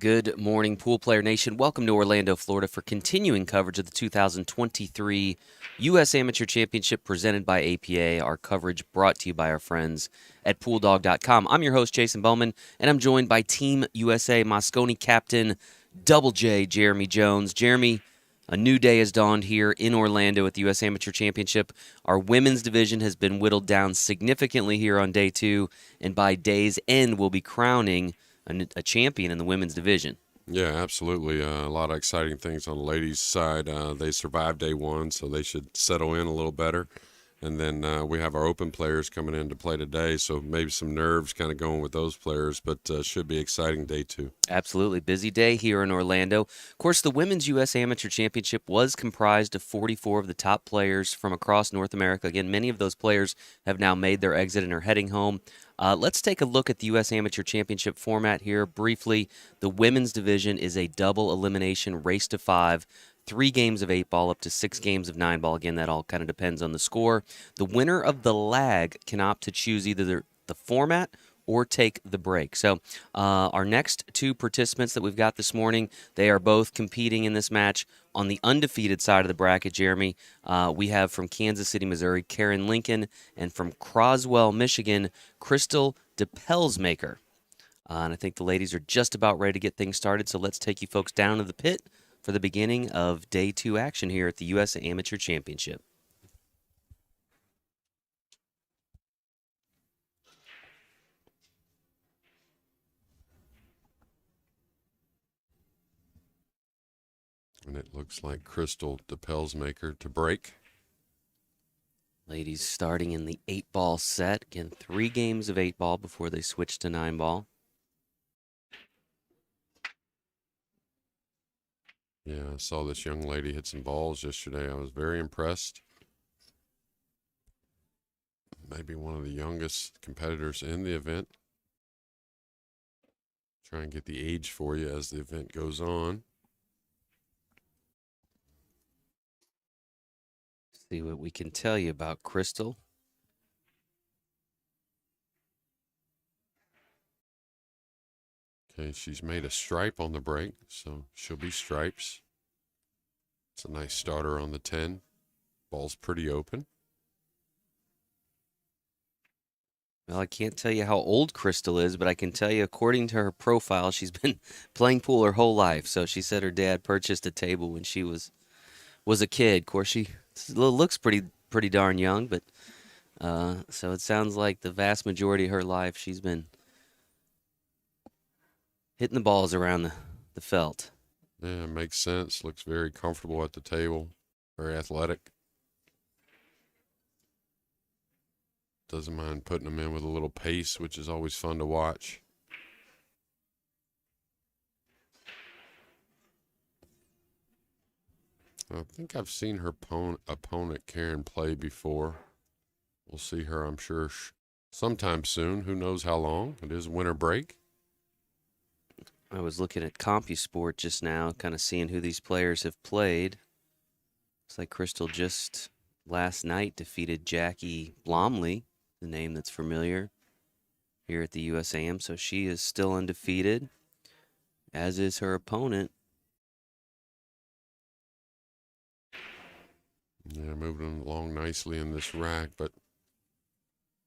Good morning, Pool Player Nation. Welcome to Orlando, Florida for continuing coverage of the 2023 U.S. Amateur Championship presented by APA. Our coverage brought to you by our friends at PoolDog.com. I'm your host, Jason Bowman, and I'm joined by Team USA Mosconi captain Double J, Jeremy Jones. Jeremy, a new day has dawned here in Orlando at the U.S. Amateur Championship. Our women's division has been whittled down significantly here on day two, and by day's end, we'll be crowning a champion in the women's division. Yeah, absolutely. A lot of exciting things on the ladies' side. They survived day one, so they should settle in a little better. And then we have our open players coming in to play today, so maybe some nerves kind of going with those players, but should be exciting day two. Absolutely. Busy day here in Orlando. Of course, the Women's U.S. Amateur Championship was comprised of 44 of the top players from across North America. Again, many of those players have now made their exit and are heading home. Let's take a look at the U.S. Amateur Championship format here briefly. The women's division is a double elimination race to 5. 3 games of 8-ball up to 6 games of 9-ball. Again, that all kind of depends on the score. The winner of the lag can opt to choose either the format or take the break. So our next 2 participants that we've got this morning, they are both competing in this match. On the undefeated side of the bracket, Jeremy, we have from Kansas City, Missouri, Karen Lincoln, and from Croswell, Michigan, Krystal Depelsmaeker. And I think the ladies are just about ready to get things started, so let's take you folks down to the pit for the beginning of day 2 action here at the U.S. Amateur Championship. And it looks like Krystal Depelsmaeker to break. Ladies starting in the 8-ball set. Again, 3 games of 8-ball before they switch to 9-ball. Yeah, I saw this young lady hit some balls yesterday. I was very impressed. Maybe one of the youngest competitors in the event. Try and get the age for you as the event goes on. See what we can tell you about Krystal. Okay, she's made a stripe on the break, so she'll be stripes. It's a nice starter on the 10. Ball's pretty open. Well, I can't tell you how old Krystal is, but I can tell you, according to her profile, she's been playing pool her whole life. So she said her dad purchased a table when she was a kid. Of course, she looks pretty darn young, but so it sounds like the vast majority of her life she's been hitting the balls around the felt. Yeah, makes sense. Looks very comfortable at the table. Very athletic. Doesn't mind putting them in with a little pace, which is always fun to watch. I think I've seen her opponent, Karen, play before. We'll see her, I'm sure, sometime soon. Who knows how long? It is winter break. I was looking at CompuSport just now, kind of seeing who these players have played. Looks like Krystal just last night defeated Jackie Blomley, the name that's familiar here at the USAM. So she is still undefeated, as is her opponent. Yeah, moving along nicely in this rack, but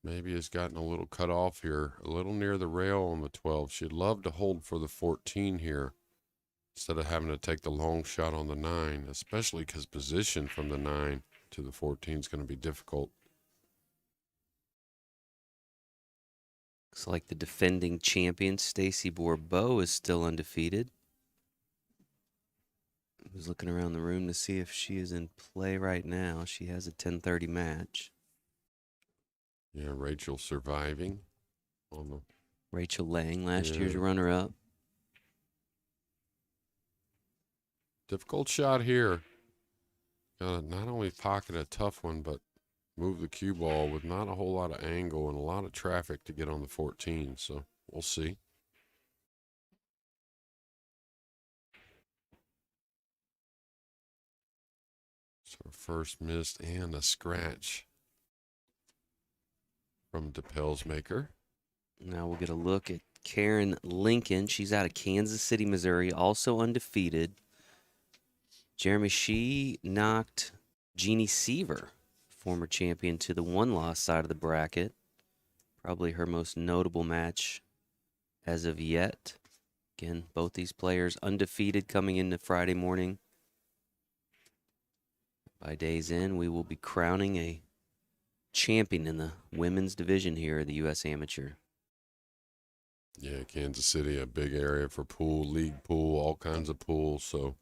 maybe has gotten a little cut off here, a little near the rail on the 12. She'd love to hold for the 14 here instead of having to take the long shot on the 9, especially because position from the 9 to the 14 is going to be difficult. Looks like the defending champion, Stacy Bourbeau, is still undefeated. I was looking around the room to see if she is in play right now. She has a 10:30 match. Yeah, Rachel surviving on the Rachel Lang, last year's runner-up. difficult shot here. Got to not only pocket a tough one, but move the cue ball with not a whole lot of angle and a lot of traffic to get on the 14. So we'll see. So first missed and a scratch from Depelsmaeker. Now we'll get a look at Karen Lincoln, she's out of Kansas City, Missouri, also undefeated. Jeremy, she knocked Jeannie Seaver, former champion, to the one-loss side of the bracket. Probably her most notable match as of yet. Again, both these players undefeated coming into Friday morning. By day's end, we will be crowning a champion in the women's division here at the U.S. Amateur. Yeah, Kansas City, a big area for pool, league pool, all kinds of pools. So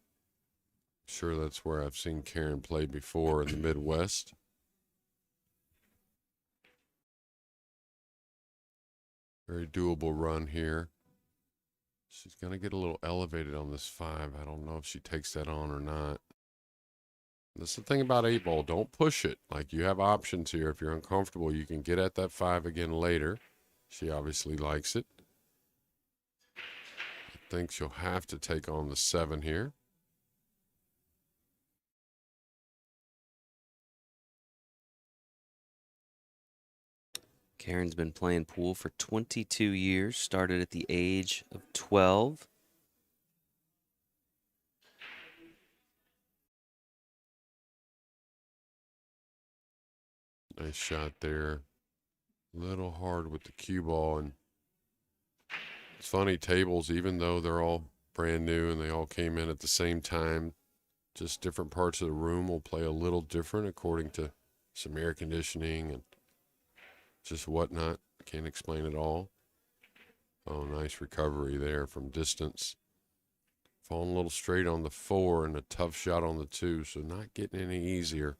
sure that's where I've seen Karen play before in the Midwest. Very doable run here. She's going to get a little elevated on this 5. I don't know if she takes that on or not. That's the thing about 8-ball. Don't push it. Like, you have options here. If you're uncomfortable, you can get at that 5 again later. She obviously likes it. I think she'll have to take on the 7 here. Karen's been playing pool for 22 years, started at the age of 12. Nice shot there. A little hard with the cue ball. And it's funny, tables, even though they're all brand new and they all came in at the same time, just different parts of the room will play a little different according to some air conditioning and just whatnot. Can't explain it all. Oh, nice recovery there from distance. Falling a little straight on the 4 and a tough shot on the 2, so not getting any easier.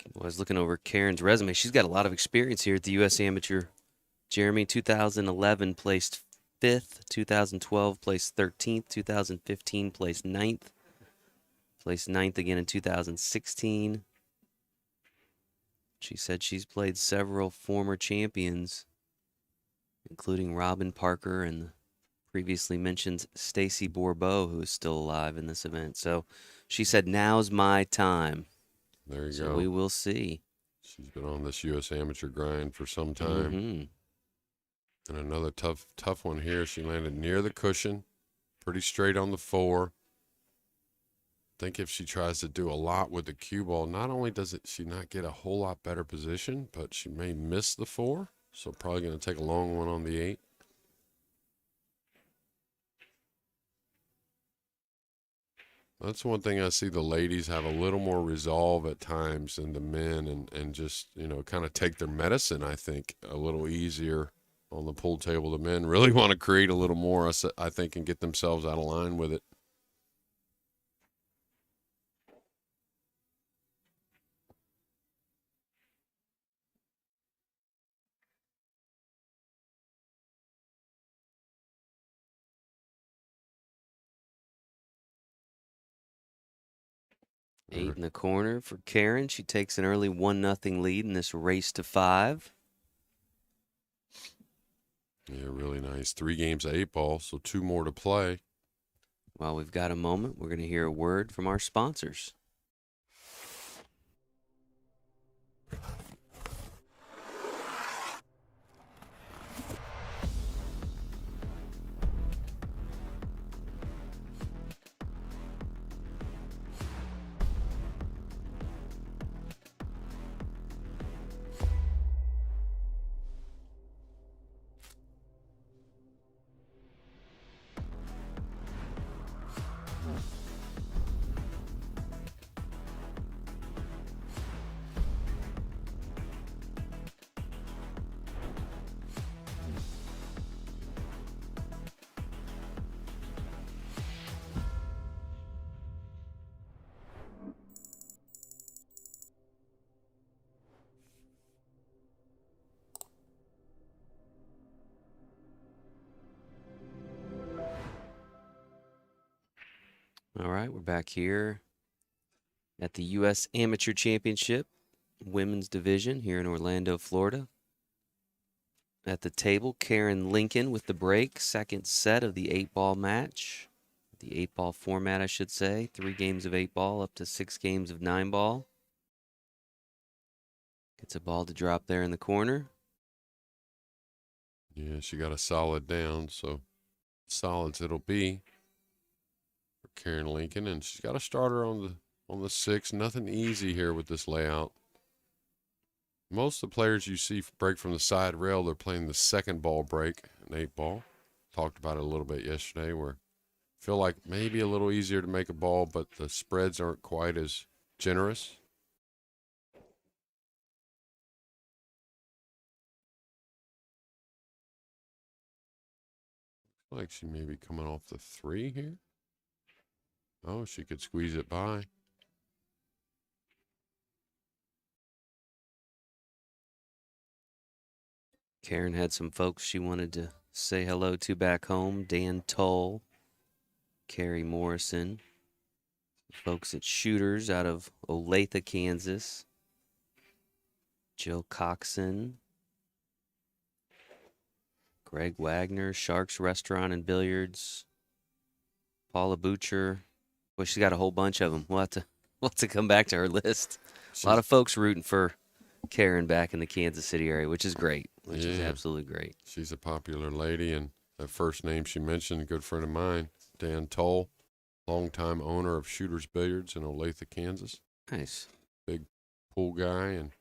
I was looking over Karen's resume. She's got a lot of experience here at the U.S. Amateur. Jeremy, 2011 placed 5th, 2012 placed 13th, 2015 placed 9th again in 2016. She said she's played several former champions, including Robin Parker and the previously mentioned Stacy Bourbeau, who is still alive in this event. So she said, now's my time. There you So go. we will see. She's been on this U.S. Amateur grind for some time. And another tough one here. She landed near the cushion, pretty straight on the 4. I think if she tries to do a lot with the cue ball, not only does she not get a whole lot better position, but she may miss the 4. So probably going to take a long one on the 8. That's one thing I see the ladies have a little more resolve at times than the men, and just, kind of take their medicine, I think, a little easier on the pool table. The men really want to create a little more, I think, and get themselves out of line with it. Eight in the corner for Karen. She takes an early 1-0 lead in this race to 5. Yeah, really nice. 3 games of 8-ball, so 2 more to play. While we've got a moment, we're going to hear a word from our sponsors. All right, we're back here at the U.S. Amateur Championship Women's Division here in Orlando, Florida. At the table, Karen Lincoln with the break, second set of the 8-ball match. The 8-ball format, I should say. 3 games of 8-ball up to 6 games of 9-ball. Gets a ball to drop there in the corner. Yeah, she got a solid down, so solids it'll be for Karen Lincoln, and she's got a starter on the 6. Nothing easy here with this layout. Most of the players you see break from the side rail, they're playing the second ball break, an 8 ball. Talked about it a little bit yesterday, where feel like maybe a little easier to make a ball, but the spreads aren't quite as generous. Like she may be coming off the 3 here. Oh, she could squeeze it by. Karen had some folks she wanted to say hello to back home. Dan Toll, Carrie Morrison, folks at Shooters out of Olathe, Kansas. Jill Coxon, Greg Wagner, Sharks Restaurant and Billiards, Paula Butcher. Boy, she's got a whole bunch of them. We'll have to come back to her list. A lot of folks rooting for Karen back in the Kansas City area, which is great. Which is absolutely great. She's a popular lady, and that first name she mentioned, a good friend of mine, Dan Toll, longtime owner of Shooters Billiards in Olathe, Kansas. Nice. Big pool guy, and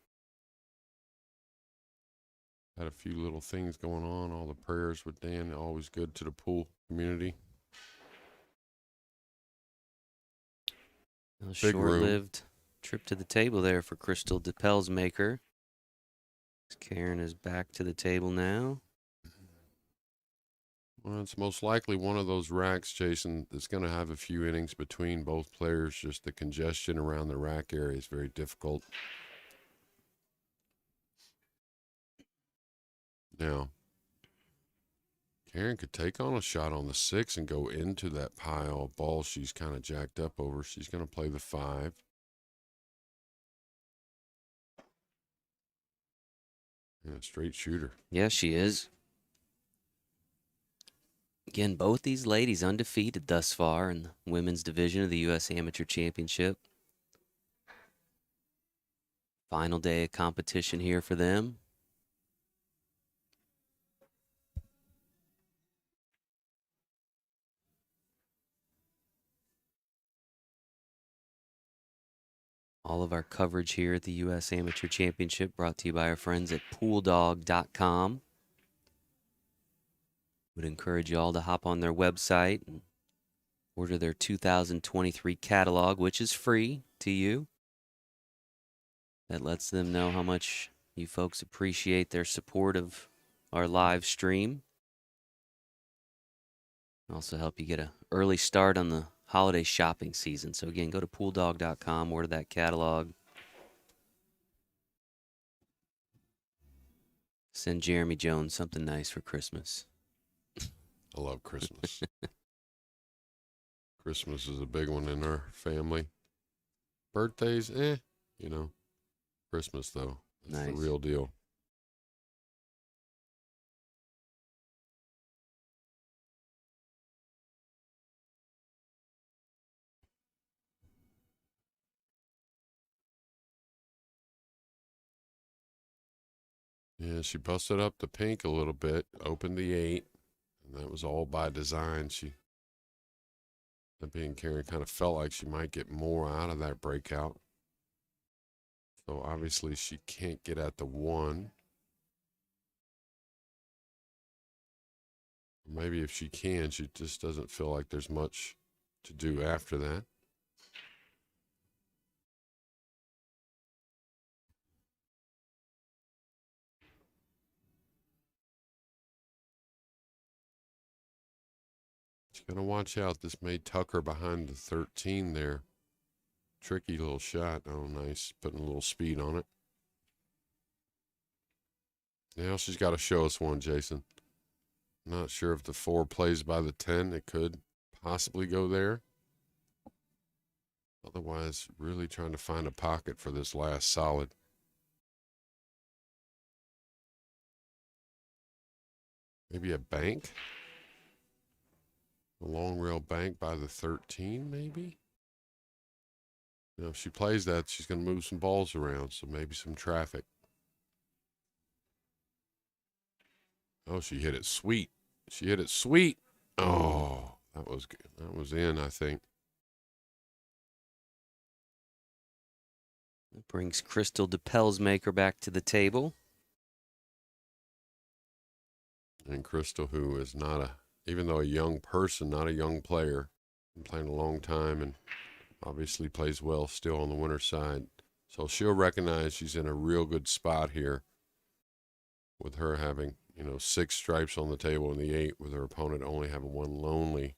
had a few little things going on. All the prayers with Dan, always good to the pool community. A short-lived trip to the table there for Krystal Depelsmaeker. Karen is back to the table now. Well, it's most likely one of those racks, Jason, that's going to have a few innings between both players. Just the congestion around the rack area is very difficult. Now, Karen could take on a shot on the 6 and go into that pile of balls she's kind of jacked up over. She's going to play the 5. Yeah, straight shooter. Yeah, she is. Again, both these ladies undefeated thus far in the women's division of the U.S. Amateur Championship. Final day of competition here for them. All of our coverage here at the U.S. Amateur Championship brought to you by our friends at pooldog.com. Would encourage you all to hop on their website and order their 2023 catalog, which is free to you. That lets them know how much you folks appreciate their support of our live stream. Also help you get an early start on the holiday shopping season. So again, go to pooldog.com, order that catalog. Send Jeremy Jones something nice for Christmas. I love Christmas. Christmas is a big one in our family. Birthdays, you know. Christmas, though, that's the real deal. Yeah, she busted up the pink a little bit, opened the 8, and that was all by design. That being Karen, kind of felt like she might get more out of that breakout. So obviously she can't get at the 1. Maybe if she can, she just doesn't feel like there's much to do after that. She's going to watch out. This may tuck her behind the 13 there. Tricky little shot. Oh, nice. Putting a little speed on it. Now she's got to show us one, Jason. Not sure if the 4 plays by the 10. It could possibly go there. Otherwise, really trying to find a pocket for this last solid. Maybe a bank? A long rail bank by the 13, maybe? You know, if she plays that, she's going to move some balls around, so maybe some traffic. Oh, she hit it sweet. She hit it sweet. Oh, that was good. That was in, I think. That brings Krystal Depelsmaeker back to the table. And Krystal, who is not a, even though a young person, not a young player, been playing a long time and obviously plays well still on the winner's side. So she'll recognize she's in a real good spot here with her having, 6 stripes on the table in the 8, with her opponent only having one lonely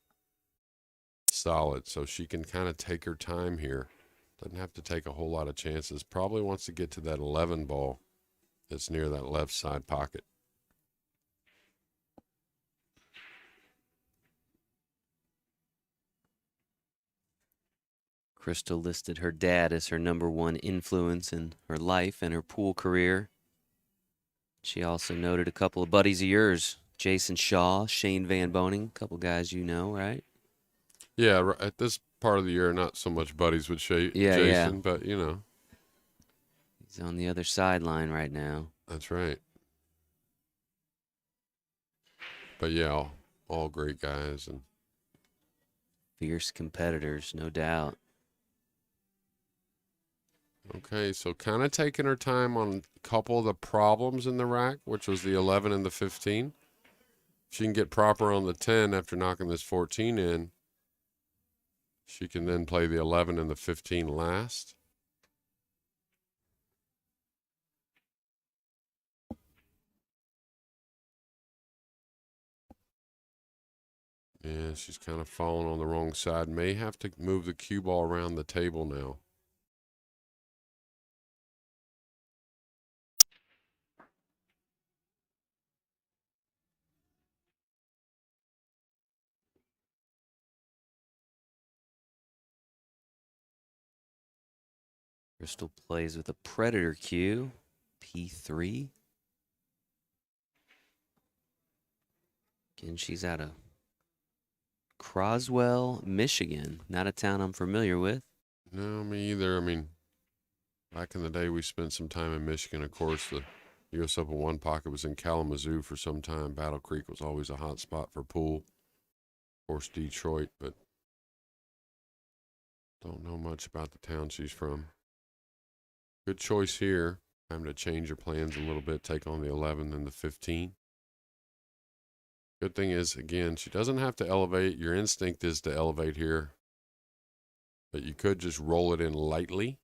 solid. So she can kind of take her time here. Doesn't have to take a whole lot of chances. Probably wants to get to that 11 ball that's near that left side pocket. Krystal listed her dad as her #1 influence in her life and her pool career. She also noted a couple of buddies of yours, Jason Shaw, Shane Van Boning, a couple guys you know, right? Yeah, at this part of the year, not so much buddies with Jason, but he's on the other sideline right now. That's right. But yeah, all great guys and fierce competitors, no doubt. Okay, so kind of taking her time on a couple of the problems in the rack, which was the 11 and the 15. If she can get proper on the 10 after knocking this 14 in, she can then play the 11 and the 15 last. Yeah, she's kind of falling on the wrong side. May have to move the cue ball around the table now. Krystal plays with a Predator cue, P3. Again, she's out of Croswell, Michigan. Not a town I'm familiar with. No, me either. I mean, back in the day, we spent some time in Michigan. Of course, the U.S. Open 1 pocket was in Kalamazoo for some time. Battle Creek was always a hot spot for pool. Of course, Detroit, but don't know much about the town she's from. Good choice here. Time to change your plans a little bit, take on the 11 and the 15. Good thing is, again, she doesn't have to elevate. Your instinct is to elevate here, but you could just roll it in lightly.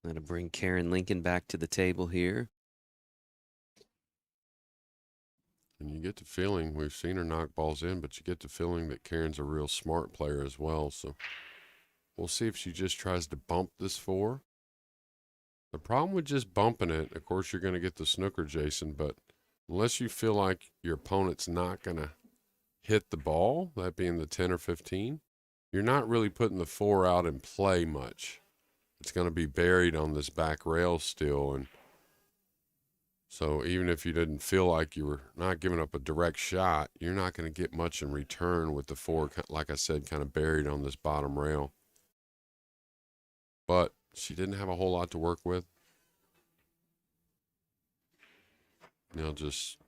That'll bring Karen Lincoln back to the table here. And you get the feeling, we've seen her knock balls in, but you get the feeling that Karen's a real smart player as well. So we'll see if she just tries to bump this 4. The problem with just bumping it, of course, you're going to get the snooker, Jason, but unless you feel like your opponent's not going to hit the ball, that being the 10 or 15, you're not really putting the 4 out in play much. It's going to be buried on this back rail still, and so even if you didn't feel like you were not giving up a direct shot, you're not going to get much in return with the 4, like I said, kind of buried on this bottom rail. But she didn't have a whole lot to work with. Just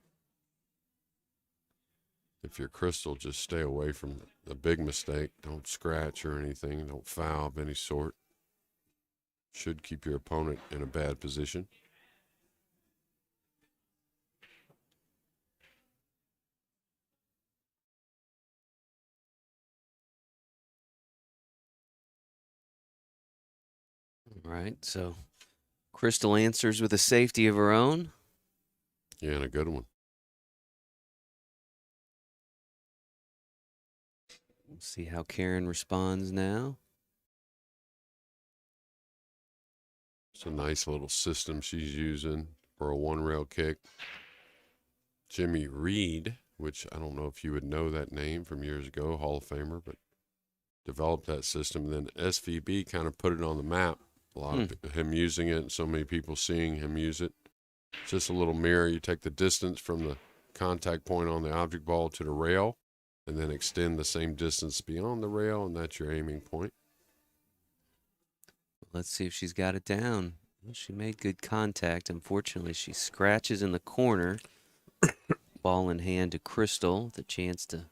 if you're Krystal, just stay away from a big mistake. Don't scratch or anything. Don't foul of any sort. Should keep your opponent in a bad position. All right, so Krystal answers with a safety of her own. Yeah, and a good one. We'll see how Karen responds now. It's a nice little system she's using for a 1-rail kick. Jimmy Reed, which I don't know if you would know that name from years ago, Hall of Famer, but developed that system. And then SVB kind of put it on the map. A lot of him using it and so many people seeing him use it. It's just a little mirror. You take the distance from the contact point on the object ball to the rail, and then extend the same distance beyond the rail, and that's your aiming point. Let's see if she's got it down. Well, she made good contact. Unfortunately, she scratches in the corner. Ball in hand to Krystal. The chance to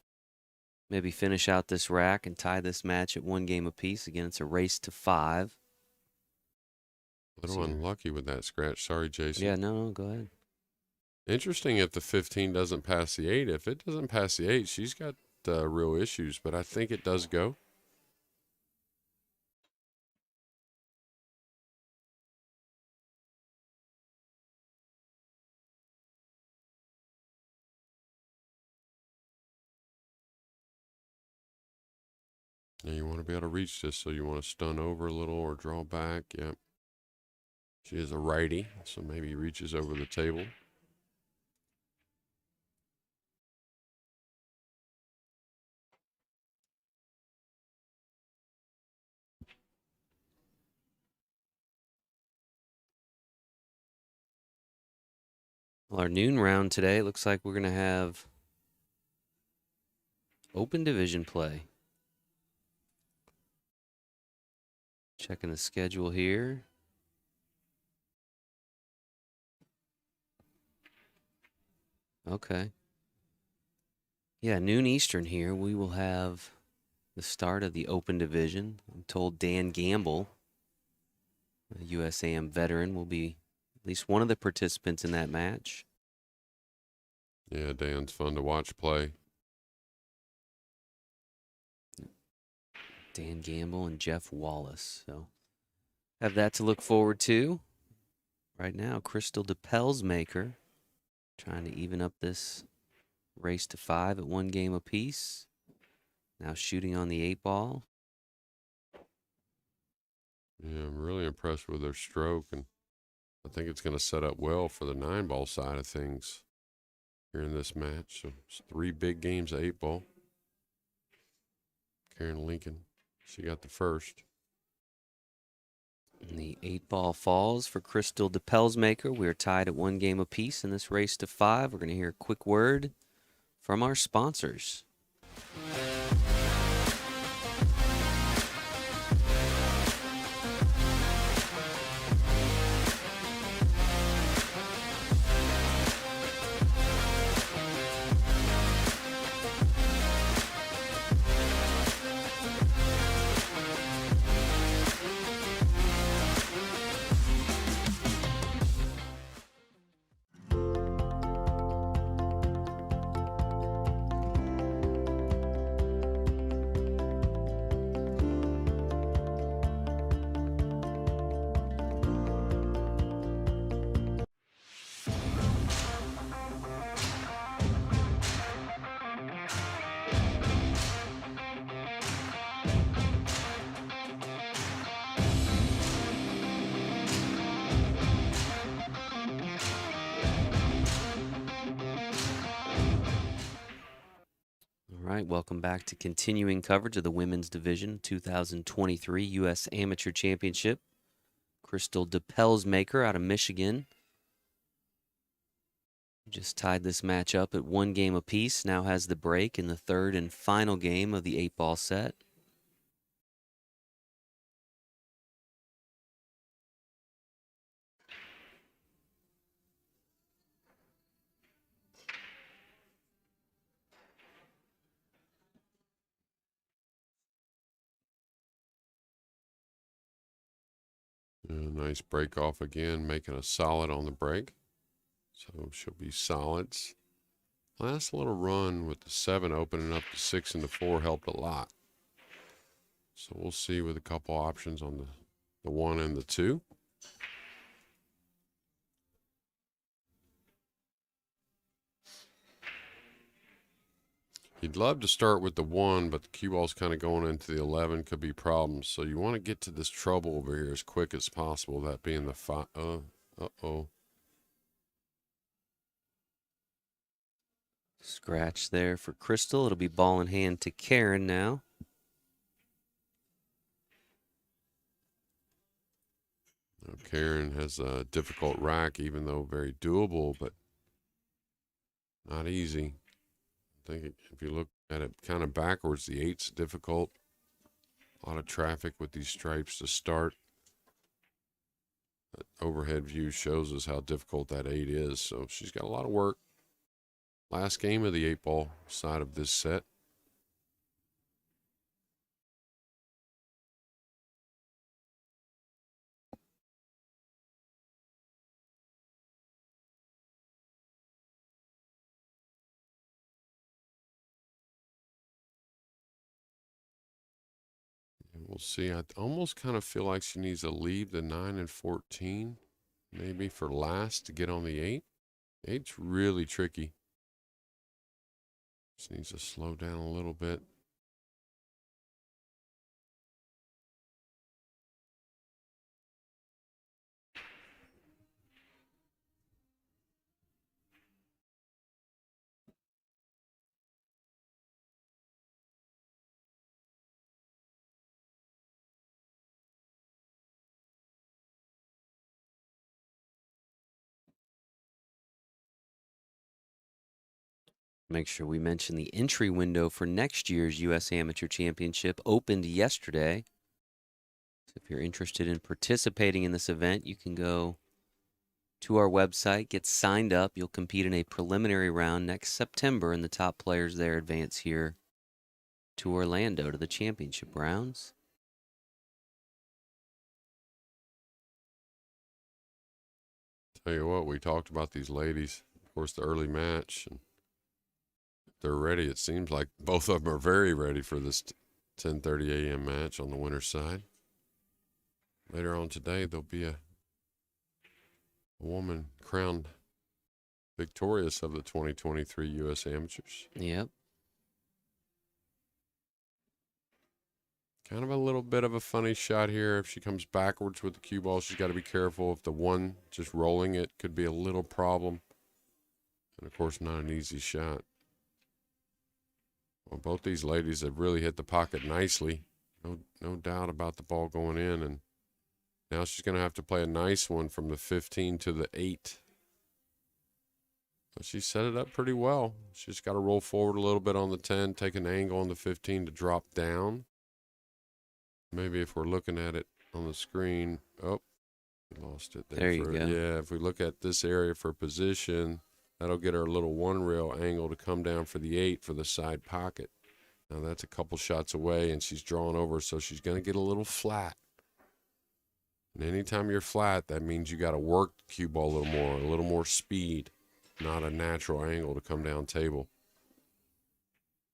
maybe finish out this rack and tie this match at 1 game apiece. Again, it's a race to 5. A little unlucky with that scratch. Sorry, Jason. Yeah, no, go ahead. Interesting if the 15 doesn't pass the 8. If it doesn't pass the 8, she's got real issues, but I think it does go. Now you want to be able to reach this, so you want to stun over a little or draw back. Yep. She is a righty, so maybe he reaches over the table. Well, our noon round today, it looks like we're going to have open division play. Checking the schedule here. Okay. Yeah, noon Eastern here. We will have the start of the open division. I'm told Dan Gamble, a USAM veteran, will be at least one of the participants in that match. Yeah, Dan's fun to watch play. Dan Gamble and Jeff Wallace. So have that to look forward to. Right now, Krystal Depelsmaeker trying to even up this race to 5 at 1 game apiece. Now shooting on the 8 ball. Yeah, I'm really impressed with her stroke, and I think it's going to set up well for the 9 ball side of things here in this match. So it's 3 big games of 8 ball. Karen Lincoln, she got the first. And the 8 ball falls for Krystal Depelsmaeker. We're tied at 1 game apiece in this race to 5. We're going to hear a quick word from our sponsors. All right, welcome back to continuing coverage of the Women's Division 2023 U.S. Amateur Championship. Krystal Depelsmaeker out of Michigan just tied this match up at 1 game apiece. Now has the break in the 3rd and final game of the 8 ball set. Nice break off again, making a solid on the break. So she'll be solids. Last little run with the 7 opening up to 6 and the 4 helped a lot. So we'll see with a couple options on the 1 and the 2. You'd love to start with the 1, but the cue ball's kind of going into the 11, could be problems. So you want to get to this trouble over here as quick as possible, that being the 5. Uh-oh. Scratch there for Krystal. It'll be ball in hand to Karen now. Karen has a difficult rack, even though very doable, but not easy. I think if you look Got it kind of backwards. The 8's difficult. A lot of traffic with these stripes to start. That overhead view shows us how difficult that 8 is. So she's got a lot of work. Last game of the 8-ball side of this set. We'll see. I almost kind of feel like she needs to leave the 9 and 14, maybe for last to get on the 8. 8's really tricky. Just needs to slow down a little bit. Make sure we mention the entry window for next year's U.S. Amateur Championship opened yesterday. So if you're interested in participating in this event, you can go to our website, get signed up. You'll compete in a preliminary round next September, and the top players there advance here to Orlando to the championship rounds. Tell you what, we talked about these ladies. Of course, the early match, and they're ready. It seems like both of them are very ready for this 10:30 a.m. match on the winner's side. Later on today, there'll be a woman crowned victorious of the 2023 U.S. Amateurs. Yep. Kind of a little bit of a funny shot here. If she comes backwards with the cue ball, she's got to be careful. If the one just rolling it could be a little problem. And, of course, not an easy shot. Well, both these ladies have really hit the pocket nicely. No doubt about the ball going in. And now she's going to have to play a nice one from the 15 to the 8. But she set it up pretty well. She's got to roll forward a little bit on the 10, take an angle on the 15 to drop down. Maybe if we're looking at it on the screen, oh, we lost it There you go. Yeah, if we look at this area for position, that'll get our little 1-rail angle to come down for the 8 for the side pocket. Now that's a couple shots away, and she's drawing over, so she's going to get a little flat. And anytime you're flat, that means you got to work the cue ball a little more speed, not a natural angle to come down table.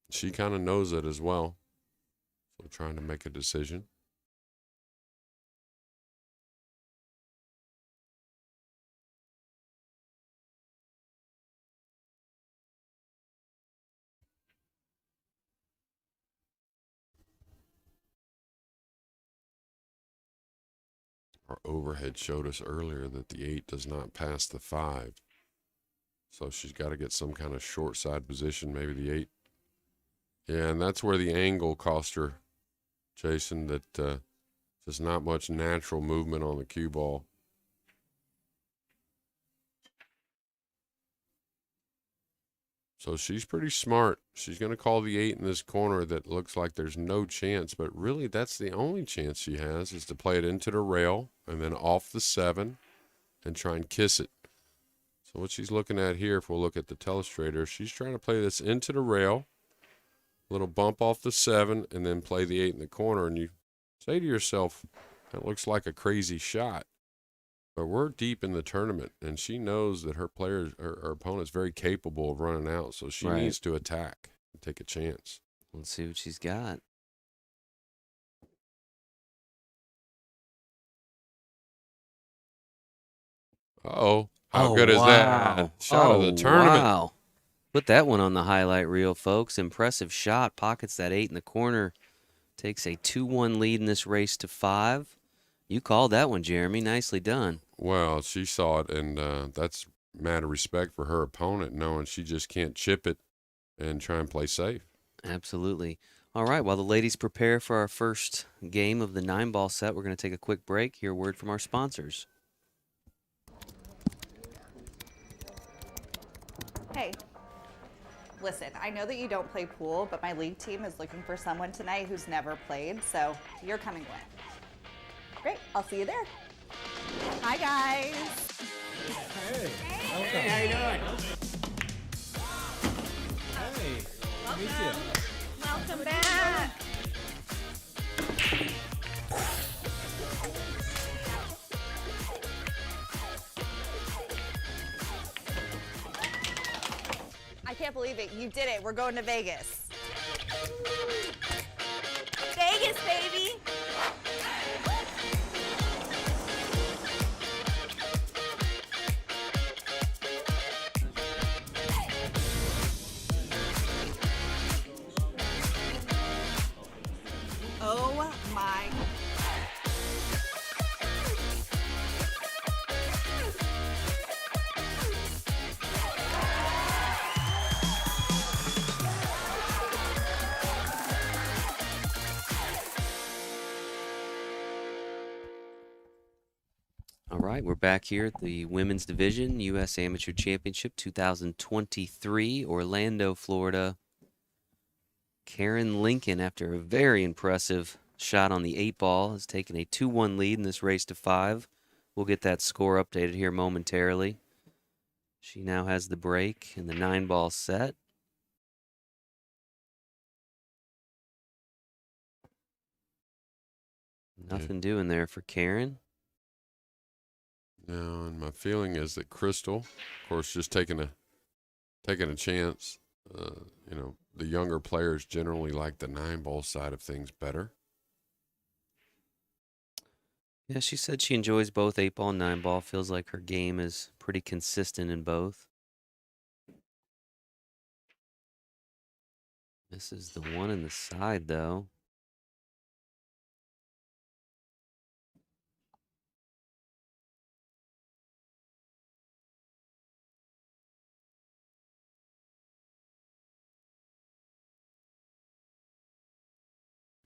She kind of knows it as well. So trying to make a decision. Our overhead showed us earlier that the 8 does not pass the 5. So she's got to get some kind of short side position, maybe the 8. Yeah, and that's where the angle cost her, Jason, that there's not much natural movement on the cue ball. So she's pretty smart. She's going to call the 8 in this corner that looks like there's no chance, but really that's the only chance she has is to play it into the rail and then off the 7 and try and kiss it. So what she's looking at here, if we'll look at the telestrator, she's trying to play this into the rail, little bump off the 7, and then play the 8 in the corner. And you say to yourself, that looks like a crazy shot. But we're deep in the tournament, and she knows that her opponent's very capable of running out, so she needs to attack and take a chance. Let's see what she's got. Uh-oh. How good is that? Shot of the tournament. Wow. Put that one on the highlight reel, folks. Impressive shot. Pockets that 8 in the corner. Takes a 2-1 lead in this race to 5. You called that one, Jeremy. Nicely done. Well, she saw it, and that's a matter of respect for her opponent, knowing she just can't chip it and try and play safe. Absolutely. All right, while the ladies prepare for our first game of the 9-ball set, we're going to take a quick break. Hear a word from our sponsors. Hey, Listen, I know that you don't play pool, but my league team is looking for someone tonight who's never played, so you're coming with. Great, I'll see you there. Hi, guys. Hey, Hey, how you doing? hey, good to meet you. Welcome back. I can't believe it. You did it. We're going to Vegas. Vegas, baby. Oh my. All right, we're back here at the Women's Division U.S. Amateur Championship 2023, Orlando, Florida. Karen Lincoln, after a very impressive shot on the 8-ball, has taken a 2-1 lead in this race to 5. We'll get that score updated here momentarily. She now has the break and the 9-ball set. Nothing doing there for Karen. No, and my feeling is that Krystal, of course, just taking a chance. You know, the younger players generally like the 9-ball side of things better. Yeah, she said she enjoys both 8-ball and 9-ball. Feels like her game is pretty consistent in both. This is the one in the side, though.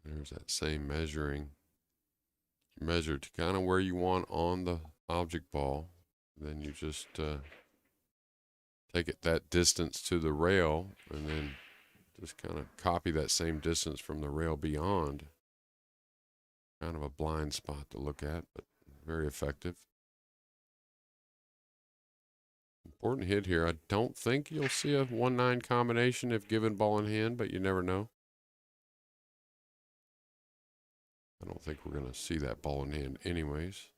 There's that same measuring. You measure to kind of where you want on the object ball. Then you just take it that distance to the rail and then just kind of copy that same distance from the rail beyond. Kind of a blind spot to look at, but very effective. Important hit here. I don't think you'll see a 1-9 combination if given ball in hand, but you never know. I don't think we're going to see that ball in hand anyways.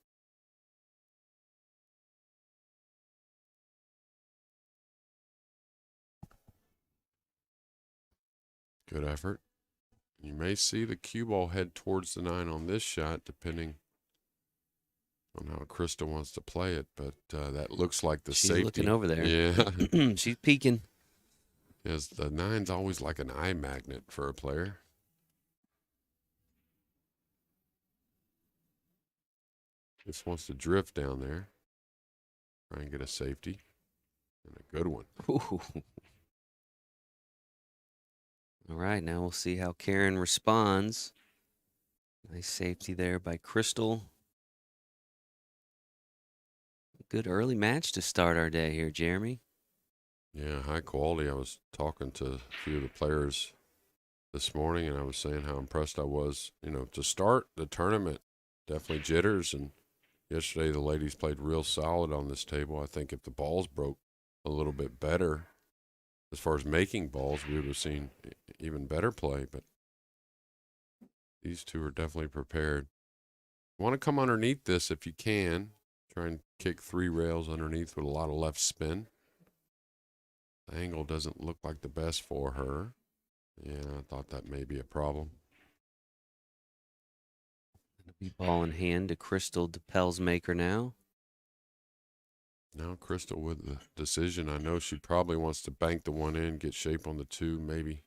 Good effort. You may see the cue ball head towards the 9 on this shot, depending on how Krystal wants to play it, but that looks like the She's safety. looking over there. Yeah. She's peeking. Yes, the 9's always like an eye magnet for a player. Just wants to drift down there. Try and get a safety. And a good one. Ooh. All right, now we'll see how Karen responds. Nice safety there by Krystal. Good early match to start our day here, Jeremy. Yeah, high quality. I was talking to a few of the players this morning, and I was saying how impressed I was, you know, to start the tournament. Definitely jitters, and yesterday the ladies played real solid on this table. I think if the balls broke a little bit better, as far as making balls, we would have seen even better play, but these two are definitely prepared. You want to come underneath this if you can. Try and kick 3 rails underneath with a lot of left spin. The angle doesn't look like the best for her. Yeah, I thought that may be a problem. It'll be ball in hand to Krystal Depelsmaeker now. Now Krystal with the decision. I know she probably wants to bank the 1 in, get shape on the 2, maybe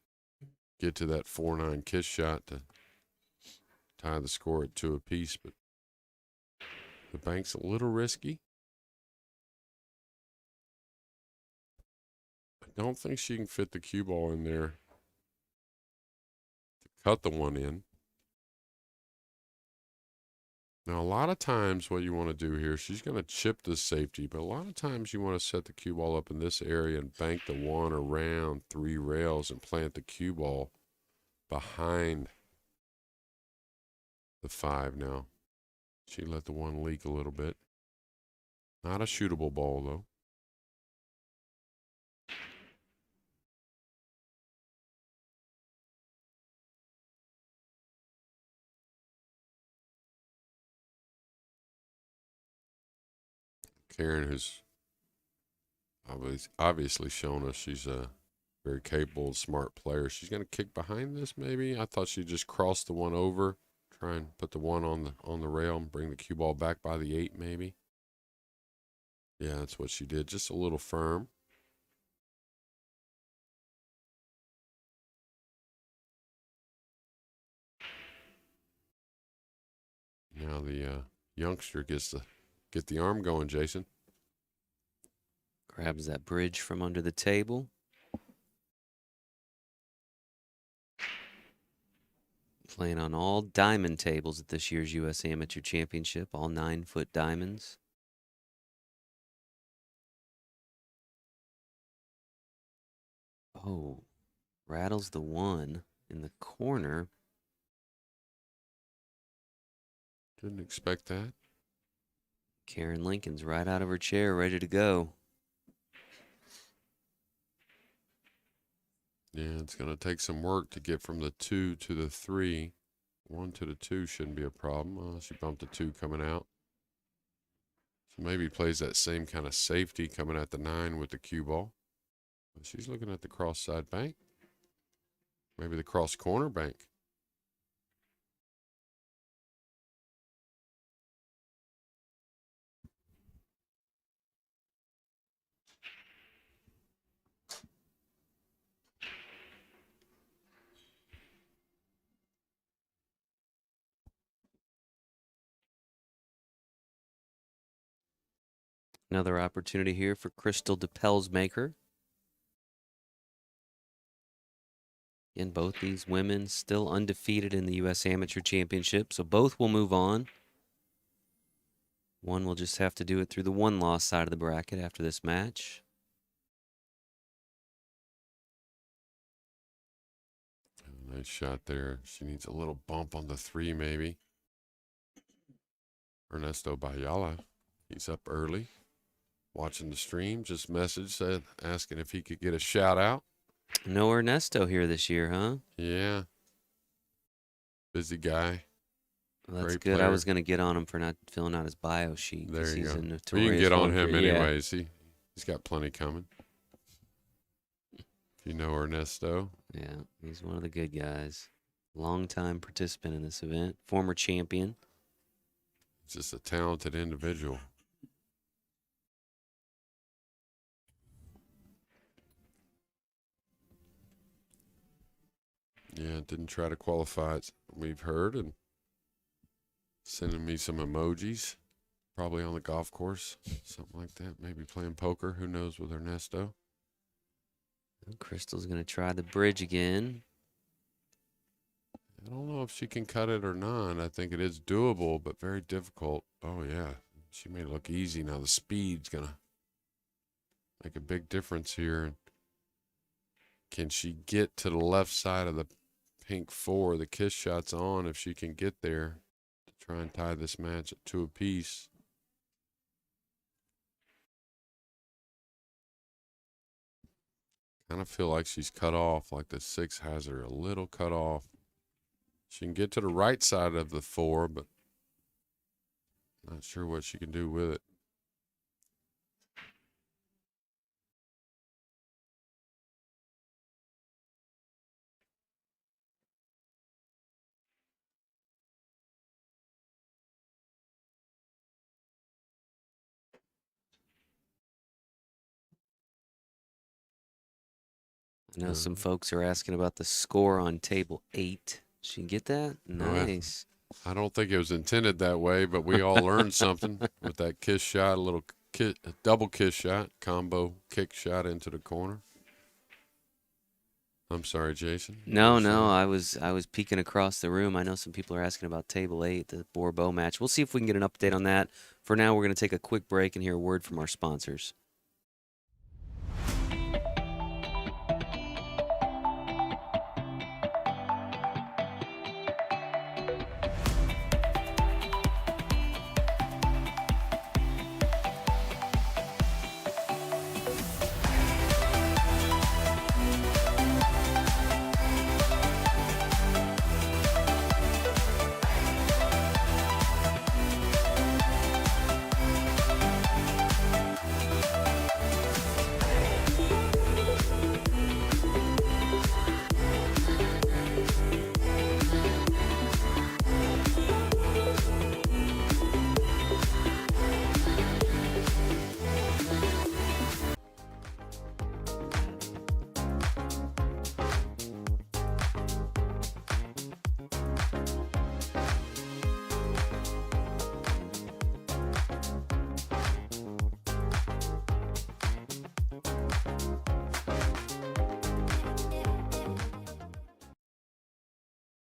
get to that 4-9 kiss shot to tie the score at 2 apiece, but the bank's a little risky. I don't think she can fit the cue ball in there to cut the 1 in. Now, a lot of times what you want to do here, she's going to chip this safety, but a lot of times you want to set the cue ball up in this area and bank the one around 3 rails and plant the cue ball behind the 5 now. She let the 1 leak a little bit. Not a shootable ball, though. Karen, who's obviously shown us she's a very capable, smart player. She's going to kick behind this, maybe. I thought she'd just cross the 1 over, try and put the 1 on the rail and bring the cue ball back by the 8, maybe. Yeah, that's what she did. Just a little firm. Now the youngster gets to get the arm going, Jason. Grabs that bridge from under the table. Playing on all diamond tables at this year's U.S. Amateur Championship, all 9-foot diamonds. Oh, rattles the 1 in the corner. Didn't expect that. Karen Lincoln's right out of her chair, ready to go. Yeah, it's going to take some work to get from the 2 to the 3. 1 to the 2 shouldn't be a problem. Oh, she bumped the 2 coming out. So maybe plays that same kind of safety coming at the 9 with the cue ball. But she's looking at the cross side bank. Maybe the cross corner bank. Another opportunity here for Krystal Depelsmaeker. Again, both these women still undefeated in the U.S. Amateur Championship, so both will move on. One will just have to do it through the 1-loss side of the bracket after this match. Nice shot there. She needs a little bump on the 3, maybe. Ernesto Bayala, he's up early, watching the stream. Just messaged, asking if he could get a shout out. No Ernesto here this year, huh? Yeah. Busy guy. Well, that's Great good. I player. was going to get on him for not filling out his bio sheet. There you he's go. A We notorious can get on one him for- anyways. He's got plenty coming. If you know Ernesto. Yeah, he's one of the good guys. Long-time participant in this event. Former champion. Just a talented individual. Yeah, didn't try to qualify it. We've heard, and sending me some emojis. Probably on the golf course, something like that. Maybe playing poker. Who knows with Ernesto? Crystal's going to try the bridge again. I don't know if she can cut it or not. I think it is doable, but very difficult. Oh, yeah. She made it look easy. Now the speed's going to make a big difference here. Can she get to the left side of the pink 4? The kiss shot's on if she can get there to try and tie this match at 2 apiece. Kind of feel like she's cut off, like the 6 has her a little cut off. She can get to the right side of the 4, but not sure what she can do with it. I know some folks are asking about the score on table 8. She can get that? Nice. I don't think it was intended that way, but we all learned something with that kiss shot, a little double kiss shot, combo kick shot into the corner. I'm sorry, Jason. No, What's no, that? I was peeking across the room. I know some people are asking about Table 8, the Bourbeau match. We'll see if we can get an update on that. For now, we're going to take a quick break and hear a word from our sponsors.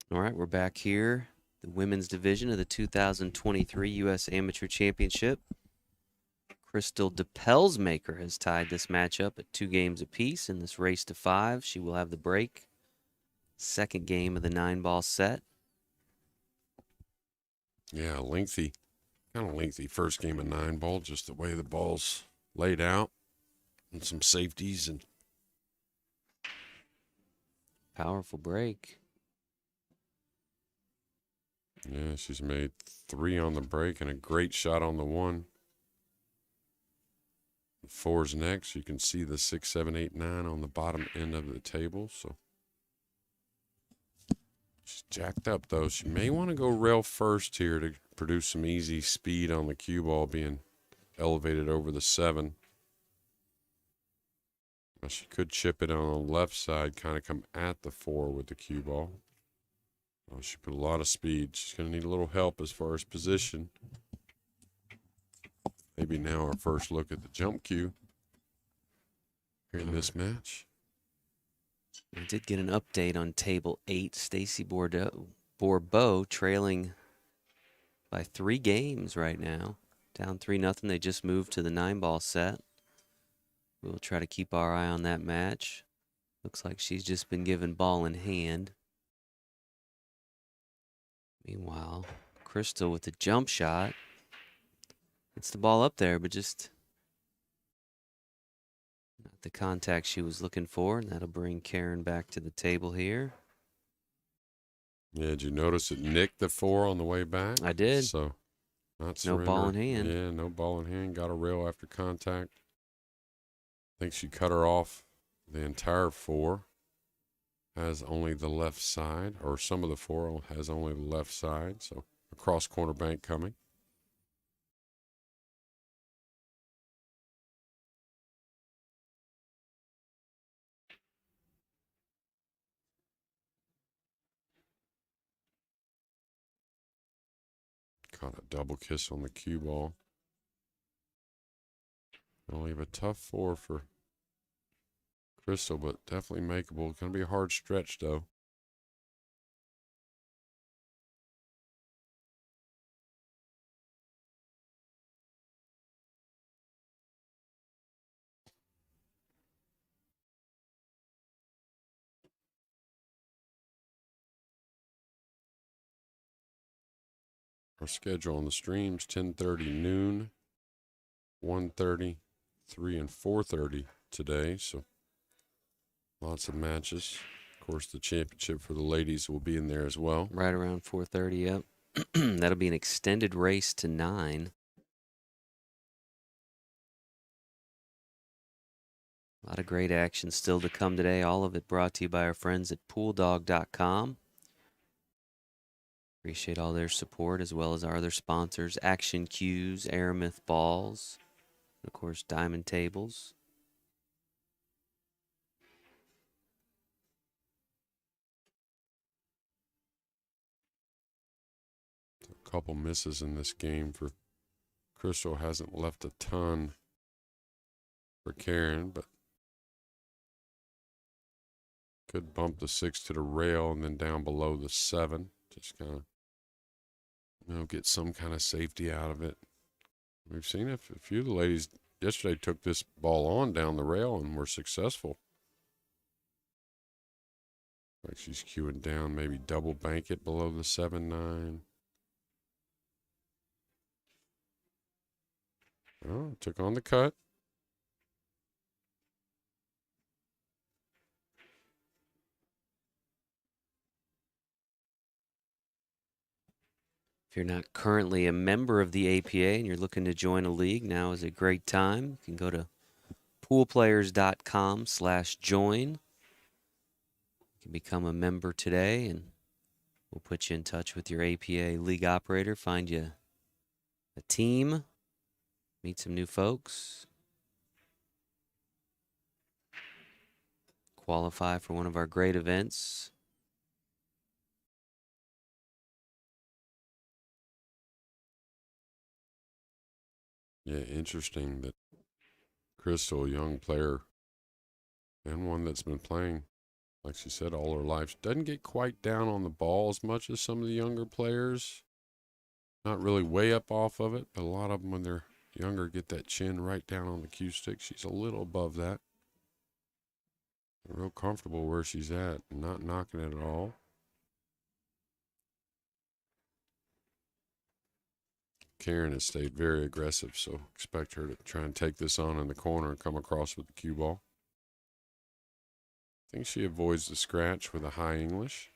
All right, we're back here. The women's division of the 2023 U.S. Amateur Championship. Krystal Depelsmaeker has tied this matchup at 2 games apiece in this race to 5. She will have the break. Second game of the 9-ball set. Yeah, lengthy. Kind of lengthy first game of 9-ball, just the way the ball's laid out. And some safeties and Powerful break. yeah, she's made 3 on the break and a great shot on the 1. The 4's next. You can see the 6, 7, 8, 9 on the bottom end of the table. So she's jacked up though. She may want to go rail first here to produce some easy speed on the cue ball being elevated over the 7. Now she could chip it on the left side, kind of come at the 4 with the cue ball. Oh, she put a lot of speed. She's going to need a little help as far as position. Maybe now our first look at the jump cue here in this match. We did get an update on Table 8. Stacy Bourbeau trailing by 3 games right now. Down 3-0. They just moved to the 9-ball set. We'll try to keep our eye on that match. Looks like she's just been given ball in hand. Meanwhile, Krystal with the jump shot. Gets the ball up there, but just not the contact she was looking for. And that'll bring Karen back to the table here. Yeah, did you notice it nicked the 4 on the way back? I did. So, not No ball in surrender. hand. Yeah, no ball in hand. Got a rail after contact. I think she cut her off the entire 4. Has only the left side, or some of the 4 has only the left side. So, across corner bank coming. Caught a double kiss on the cue ball. Gonna leave a tough 4 for Krystal, but definitely makeable. Gonna be a hard stretch though. Our schedule on the streams: 10:30 noon, 1:30, 3 and 4:30 today. So lots of matches. Of course, the championship for the ladies will be in there as well. Right around 4:30, yep. That'll be an extended race to 9. A lot of great action still to come today. All of it brought to you by our friends at pooldog.com. Appreciate all their support as well as our other sponsors, Action Cues, Aramith Balls, and of course, Diamond Tables. A couple misses in this game for Krystal. Hasn't left a ton for Karen, but Could bump the 6 to the rail and then down below the 7. Just kind of, get some kind of safety out of it. We've seen a few of the ladies yesterday took this ball on down the rail and were successful. Like she's queuing down, maybe double bank it below the 7-9. Oh, took on the cut. If you're not currently a member of the APA and you're looking to join a league, now is a great time. You can go to poolplayers.com/join. You can become a member today, and we'll put you in touch with your APA league operator, find you a team, meet some new folks, qualify for one of our great events. Yeah, interesting that Krystal, a young player, and one that's been playing, like she said, all her life, doesn't get quite down on the ball as much as some of the younger players. Not really way up off of it, but a lot of them, when they're younger, get that chin right down on the cue stick. She's a little above that. Real comfortable where she's at, not knocking it at all. Karen has stayed very aggressive, so expect her to try and take this on in the corner and come across with the cue ball. I think she avoids the scratch with a high English.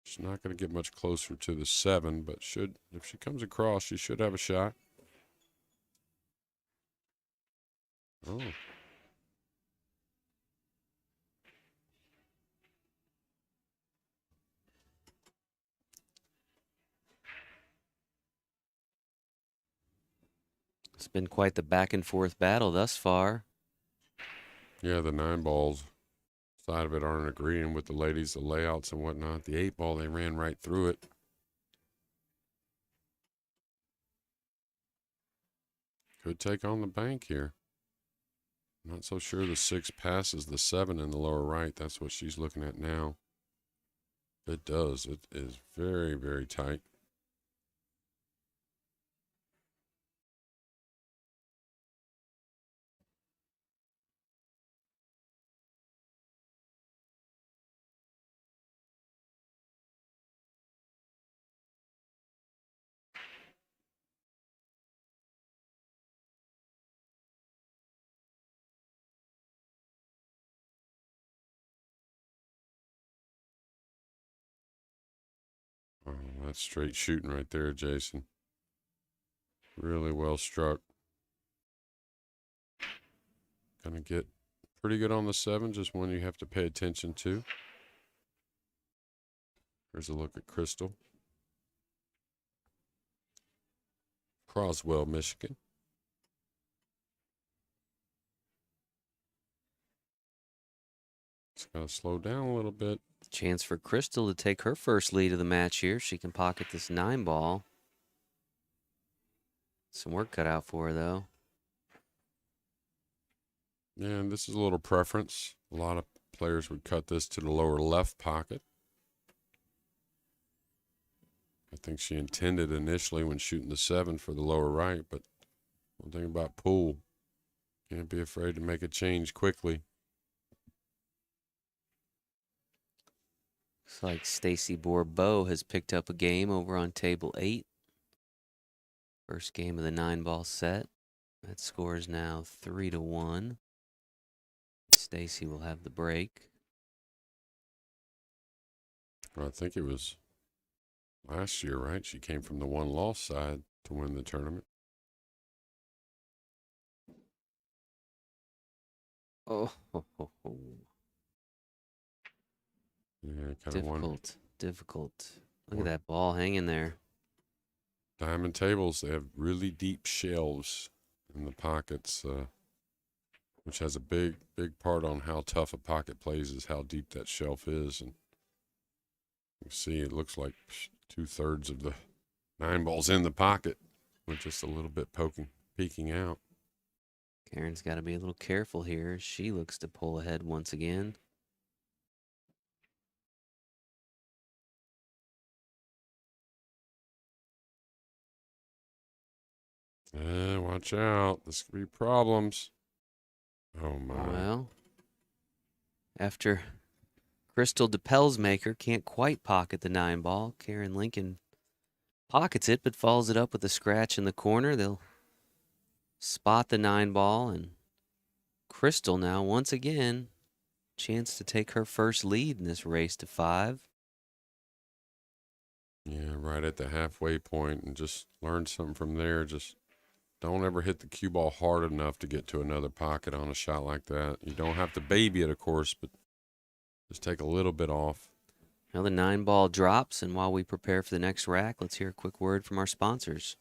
She's not going to get much closer to the 7, but if she comes across, she should have a shot. Oh. It's been quite the back and forth battle thus far. Yeah, the 9 balls side of it aren't agreeing with the ladies, the layouts and whatnot. The 8 ball, they ran right through it. Could take on the bank here. Not so sure the 6 passes the 7 in the lower right. That's what she's looking at now. It does. It is very, very tight. Oh, that's straight shooting right there, Jason. Really well struck. Gonna get pretty good on the 7, just one you have to pay attention to. Here's a look at Krystal. Croswell, Michigan. It's got to slow down a little bit. Chance for Krystal to take her first lead of the match here. She can pocket this 9 ball. Some work cut out for her, though. Yeah, and this is a little preference. A lot of players would cut this to the lower left pocket. I think she intended initially when shooting the 7 for the lower right, but one thing about pool, can't be afraid to make a change quickly. Looks like Stacy Bourbeau has picked up a game over on table 8. First game of the 9 ball set. That score is now 3-1. Stacy will have the break. I think it was last year, right? She came from the 1-loss side to win the tournament. Oh, Yeah, kind of one. difficult. Look at that ball hanging there. Diamond tables, they have really deep shelves in the pockets, which has a big part on how tough a pocket plays is how deep that shelf is. And you see it looks like 2/3 of the 9 ball's in the pocket with just a little bit peeking out. Karen's got to be a little careful here. She looks to pull ahead once again. Watch out. This could be problems. Oh, my. Well, after Krystal Depelsmaeker can't quite pocket the 9-ball, Karen Lincoln pockets it but follows it up with a scratch in the corner. They'll spot the 9-ball, and Krystal now, once again, chance to take her first lead in this race to 5. Yeah, right at the halfway point, and just learn something from there. Just don't ever hit the cue ball hard enough to get to another pocket on a shot like that. You don't have to baby it, of course, but just take a little bit off. Now the 9-ball drops, and while we prepare for the next rack, let's hear a quick word from our sponsors.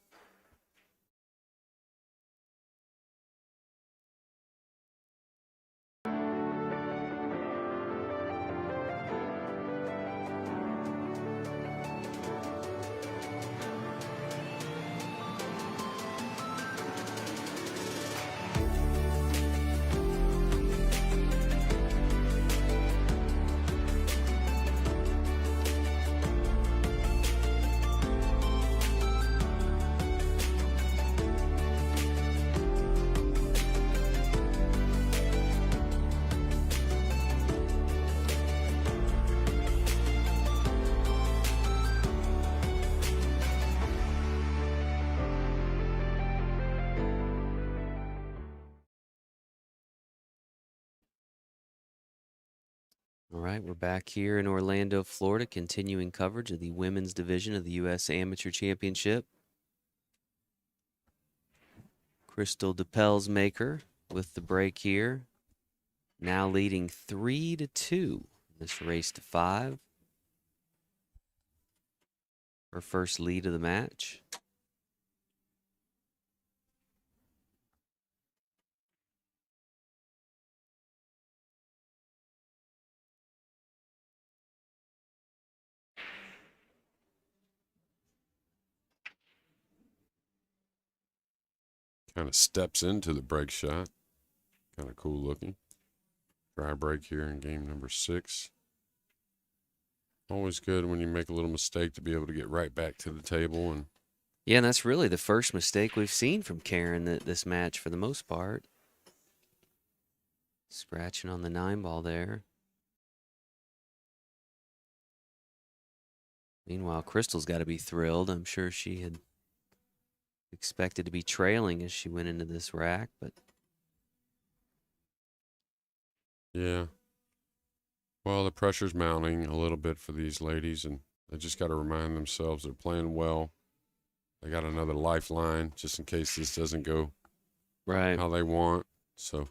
All right, we're back here in Orlando, Florida, continuing coverage of the women's division of the U.S. Amateur Championship. Krystal Depelsmaeker with the break here, now leading 3-2 this race to 5. Her first lead of the match. Kind of steps into the break shot. Kind of cool looking. Dry break here in game number 6. Always good when you make a little mistake to be able to get right back to the table. And Yeah, and that's really the first mistake we've seen from Karen this match for the most part. Scratching on the 9-ball there. Meanwhile, Krystal's got to be thrilled. I'm sure she had expected to be trailing as she went into this rack, but yeah. Well, the pressure's mounting a little bit for these ladies, and they just got to remind themselves they're playing well. They got another lifeline just in case this doesn't go right how they want. So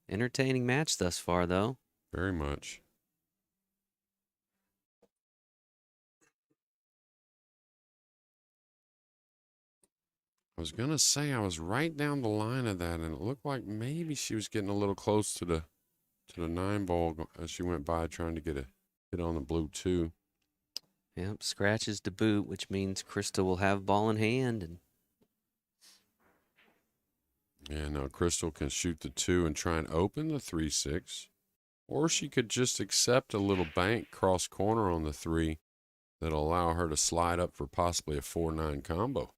entertaining match thus far, though. very much. I was going to say I was right down the line of that, and it looked like maybe she was getting a little close to the 9-ball as she went by trying to get a hit on the blue, too. Yep, scratches to boot, which means Krystal will have ball in hand. And yeah, now Krystal can shoot the 2 and try and open the 3-6, or she could just accept a little bank cross corner on the 3 that'll allow her to slide up for possibly a 4-9 combo.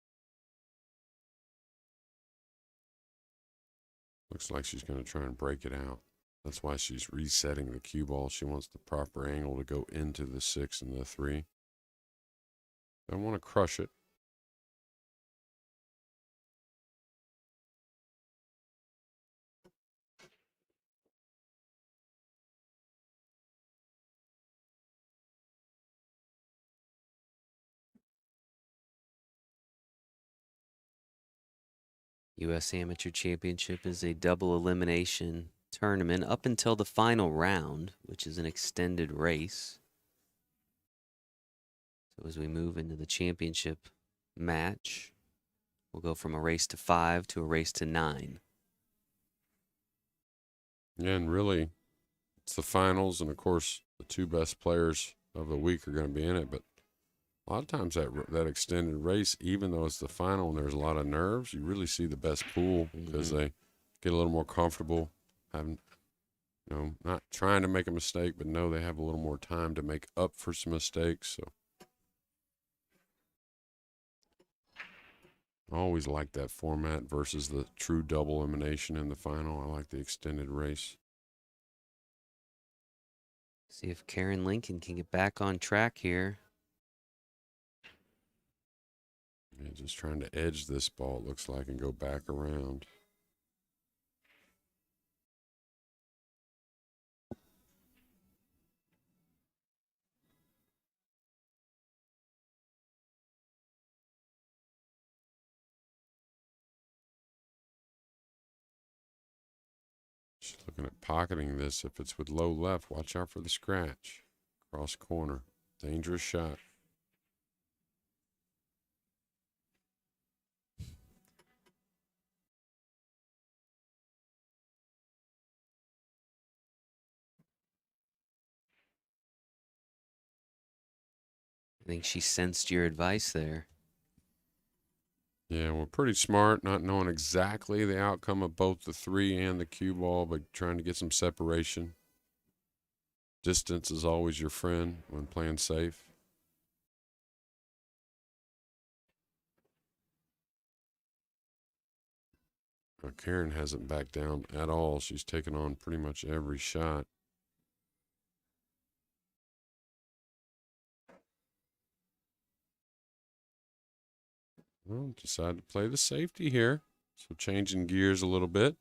Looks like she's going to try and break it out. That's why she's resetting the cue ball. She wants the proper angle to go into the 6 and the 3. Don't want to crush it. U.S. Amateur Championship is a double elimination tournament up until the final round, which is an extended race. So as we move into the championship match, we'll go from a race to 5 to a race to 9. Yeah, and really, it's the finals, and of course, the 2 best players of the week are going to be in it. But a lot of times that extended race, even though it's the final and there's a lot of nerves, you really see the best pool because they get a little more comfortable, having, not trying to make a mistake, but know they have a little more time to make up for some mistakes. So I always like that format versus the true double elimination in the final. I like the extended race. See if Karen Lincoln can get back on track here. Yeah, just trying to edge this ball, it looks like, and go back around. She's looking at pocketing this. If it's with low left, watch out for the scratch. Cross corner. Dangerous shot. I think she sensed your advice there. Yeah, we're pretty smart, not knowing exactly the outcome of both the 3 and the cue ball, but trying to get some separation. Distance is always your friend when playing safe. Karen hasn't backed down at all. She's taken on pretty much every shot. Well, decided to play the safety here. So changing gears a little bit.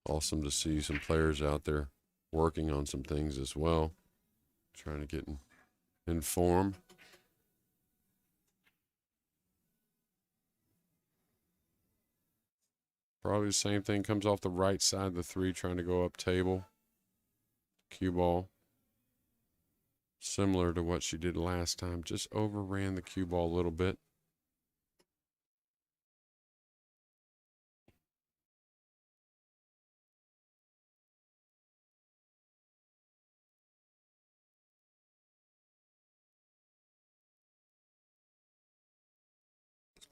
Awesome to see some players out there working on some things as well. Trying to get in form. Probably the same thing comes off the right side of the 3, trying to go up table. Cue ball. Similar to what she did last time, just overran the cue ball a little bit.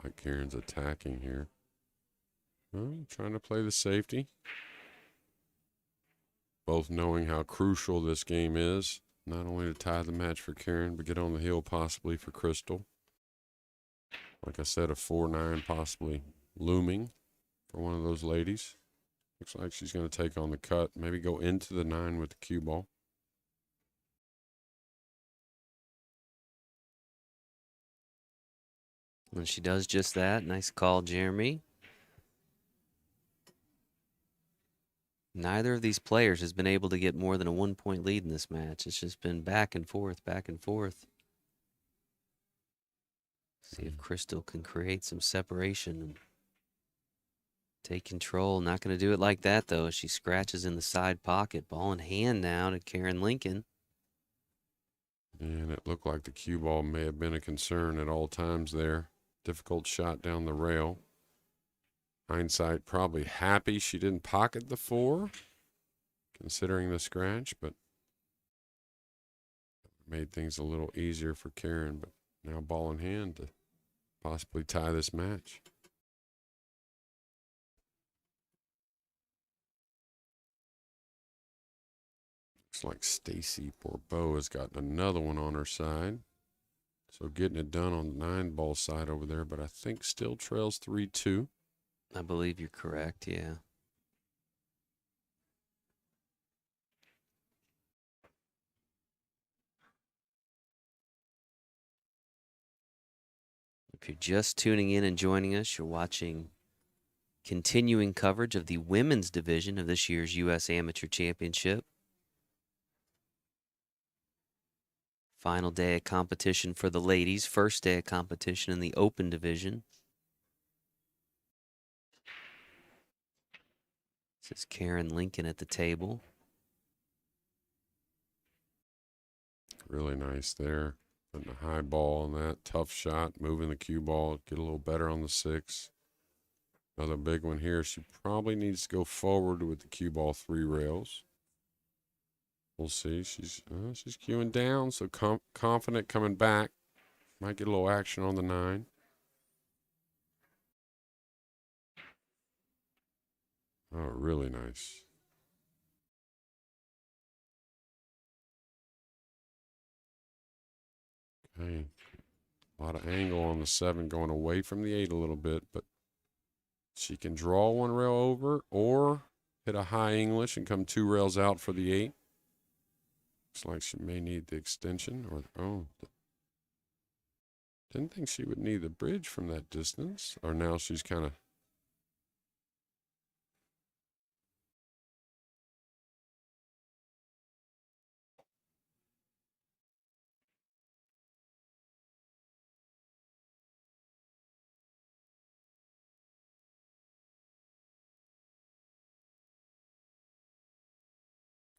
Like Karen's attacking here. Well, trying to play the safety. Both knowing how crucial this game is. Not only to tie the match for Karen, but get on the hill possibly for Krystal. Like I said, a 4-9 possibly looming for one of those ladies. Looks like she's going to take on the cut. Maybe go into the 9 with the cue ball. And she does just that. Nice call, Jeremy. Neither of these players has been able to get more than a 1-point lead in this match. It's just been back and forth, back and forth. See if Krystal can create some separation and take control. Not going to do it like that, though. She scratches in the side pocket. Ball in hand now to Karen Lincoln. And it looked like the cue ball may have been a concern at all times there. Difficult shot down the rail. Hindsight, probably happy she didn't pocket the 4, considering the scratch, but made things a little easier for Karen. But now ball in hand to possibly tie this match. Looks like Stacy Bourbeau has gotten another one on her side. So getting it done on the 9-ball side over there, but I think still trails 3-2. I believe you're correct, yeah. If you're just tuning in and joining us, you're watching continuing coverage of the women's division of this year's U.S. Amateur Championship. Final day of competition for the ladies. First day of competition in the open division. This is Karen Lincoln at the table. Really nice there. Putting a high ball on that. Tough shot. Moving the cue ball. Get a little better on the 6. Another big one here. She probably needs to go forward with the cue ball 3 rails. We'll see. She's queuing down, so confident coming back. Might get a little action on the 9. Oh, really nice. Okay. A lot of angle on the 7, going away from the 8 a little bit, but she can draw 1 rail over or hit a high English and come 2 rails out for the 8. Looks like she may need the extension or, didn't think she would need the bridge from that distance. Or now she's kind of.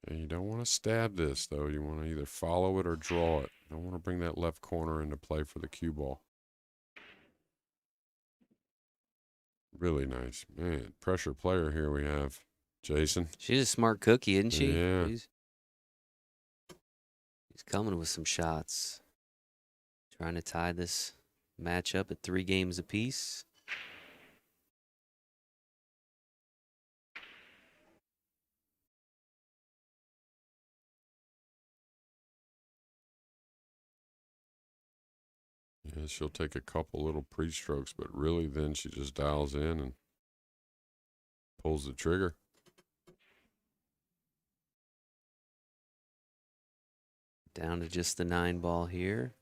And you don't want to stab this, though. You want to either follow it or draw it. You don't want to bring that left corner into play for the cue ball. Really nice. Man, pressure player here we have. Jason. She's a smart cookie, isn't she? Yeah. He's coming with some shots. Trying to tie this match up at 3 games apiece. Yeah, she'll take a couple little pre-strokes, but really then she just dials in and pulls the trigger. Down to just the 9 ball here.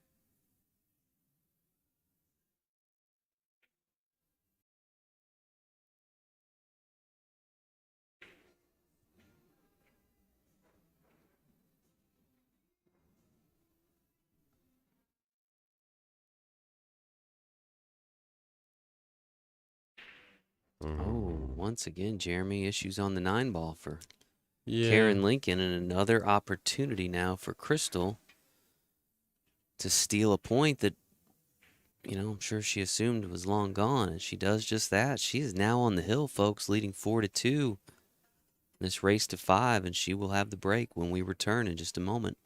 Oh, once again, Jeremy, issues on the 9 ball for Karen Lincoln, and another opportunity now for Krystal to steal a point that, I'm sure she assumed was long gone, and she does just that. She is now on the hill, folks, leading 4-2 in this race to 5, and she will have the break when we return in just a moment.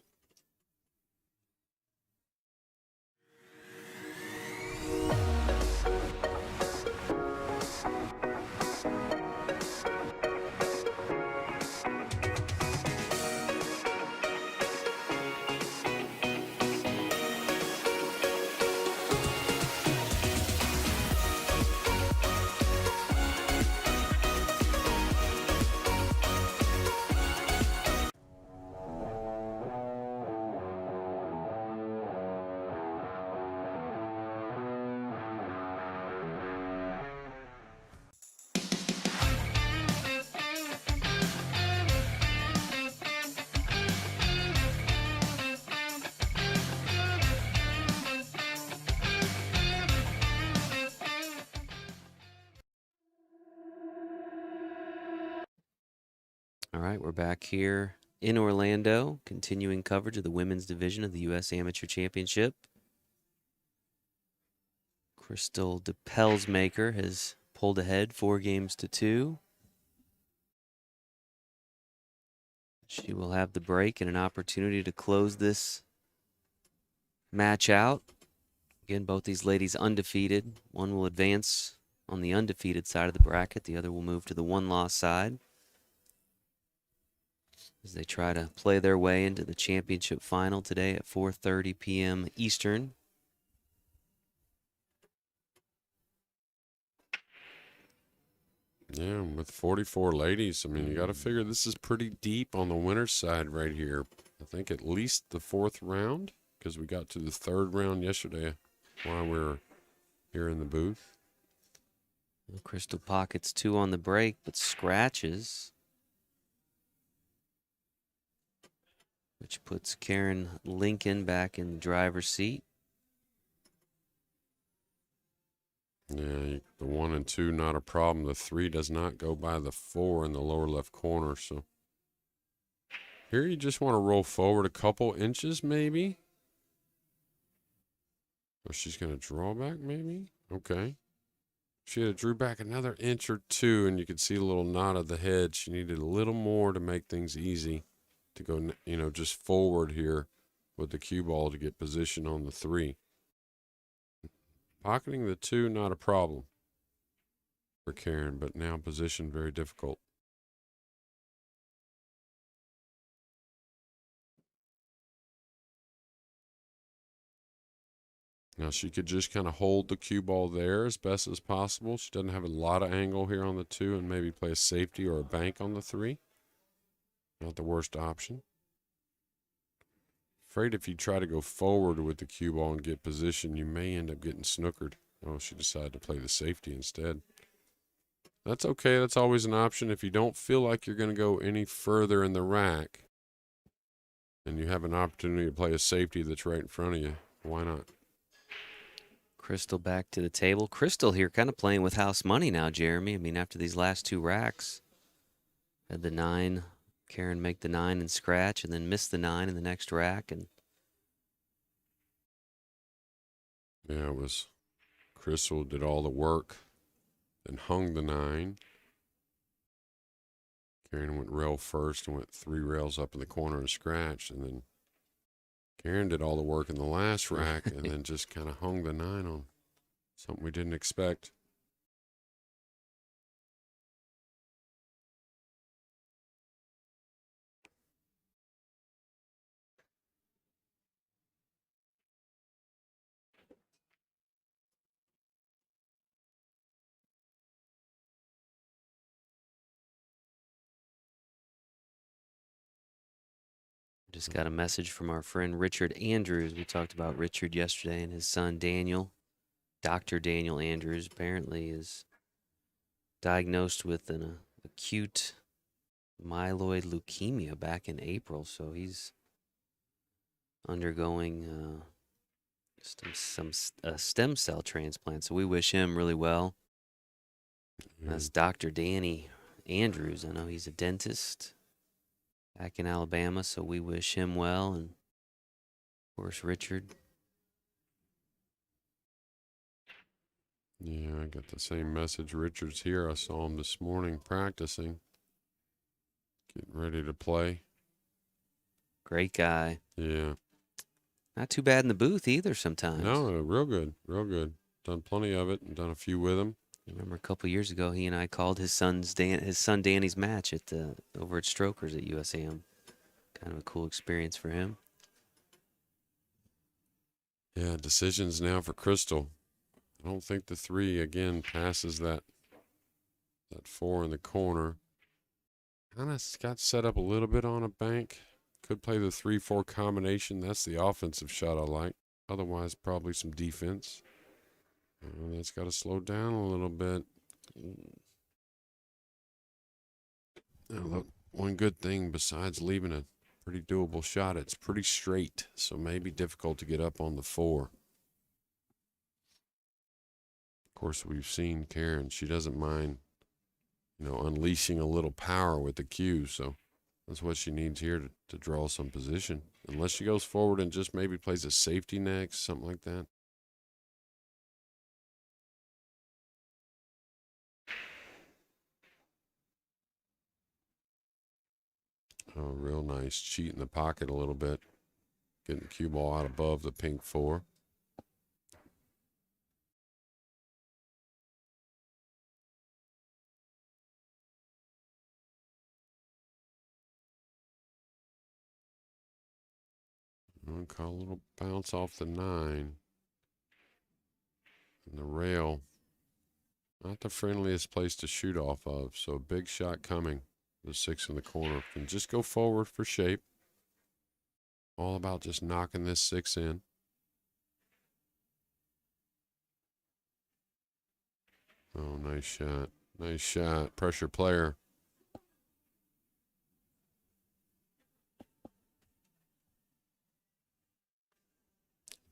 All right, we're back here in Orlando, continuing coverage of the women's division of the U.S. Amateur Championship. Krystal Depelsmaeker has pulled ahead 4-2. She will have the break and an opportunity to close this match out. Again, both these ladies undefeated. One will advance on the undefeated side of the bracket. The other will move to the 1-loss side as they try to play their way into the championship final today at 4:30 p.m. Eastern. Yeah, with 44 ladies, I mean, you got to figure this is pretty deep on the winner's side right here. I think at least the 4th round, because we got to the 3rd round yesterday while we were here in the booth. Well, Krystal pockets 2 on the break, but scratches, which puts Karen Lincoln back in the driver's seat. Yeah, the 1 and 2, not a problem. The 3 does not go by the 4 in the lower left corner. So here you just want to roll forward a couple inches, maybe. Oh, she's going to draw back, maybe? Okay. She had drew back another inch or 2, and you could see a little nod of the head. She needed a little more to make things easy. to go, just forward here with the cue ball to get position on the 3. Pocketing the 2, not a problem for Karen, but now position very difficult. Now she could just kind of hold the cue ball there as best as possible. She doesn't have a lot of angle here on the 2 and maybe play a safety or a bank on the 3. Not the worst option. Afraid if you try to go forward with the cue ball and get position, you may end up getting snookered. Oh, she decided to play the safety instead. That's okay. That's always an option. If you don't feel like you're going to go any further in the rack and you have an opportunity to play a safety that's right in front of you, why not? Krystal back to the table. Krystal here kind of playing with house money now, Jeremy. I mean, after these last 2 racks, had the 9, Karen make the 9 and scratch, and then miss the 9 in the next rack. And yeah, it was Krystal did all the work and hung the 9. Karen went rail first and went 3 rails up in the corner and scratched, and then Karen did all the work in the last rack and then just kind of hung the 9 on something we didn't expect. just got a message from our friend Richard Andrews. We talked about Richard yesterday, and his son Daniel, Dr. Daniel Andrews, apparently is diagnosed with an acute myeloid leukemia back in April. So he's undergoing some stem cell transplant. So we wish him really well. That's Dr. Danny Andrews. I know he's a dentist back in Alabama, so we wish him well. And, of course, Richard. Yeah, I got the same message. Richard's here. I saw him this morning practicing, getting ready to play. Great guy. Yeah. Not too bad in the booth either sometimes. No, real good, real good. Done plenty of it and done a few with him. I remember a couple years ago, he and I called his son Danny's match at over at Strokers at USAM. Kind of a cool experience for him. Yeah, decisions now for Krystal. I don't think the 3 again passes that 4 in the corner. Kind of got set up a little bit on a bank. Could play the 3-4 combination. That's the offensive shot I like. Otherwise, probably some defense. That's got to slow down a little bit. Now, look, one good thing besides leaving a pretty doable shot, it's pretty straight, so maybe difficult to get up on the 4. Of course, we've seen Karen. She doesn't mind, unleashing a little power with the cue, so that's what she needs here to draw some position. Unless she goes forward and just maybe plays a safety next, something like that. Oh, real nice. Cheat in the pocket a little bit. Getting the cue ball out above the pink 4. I'm call a little bounce off the 9. And the rail. Not the friendliest place to shoot off of. So a big shot coming. The 6 in the corner. Can just go forward for shape. All about just knocking this 6 in. Oh, nice shot. Nice shot. Pressure player.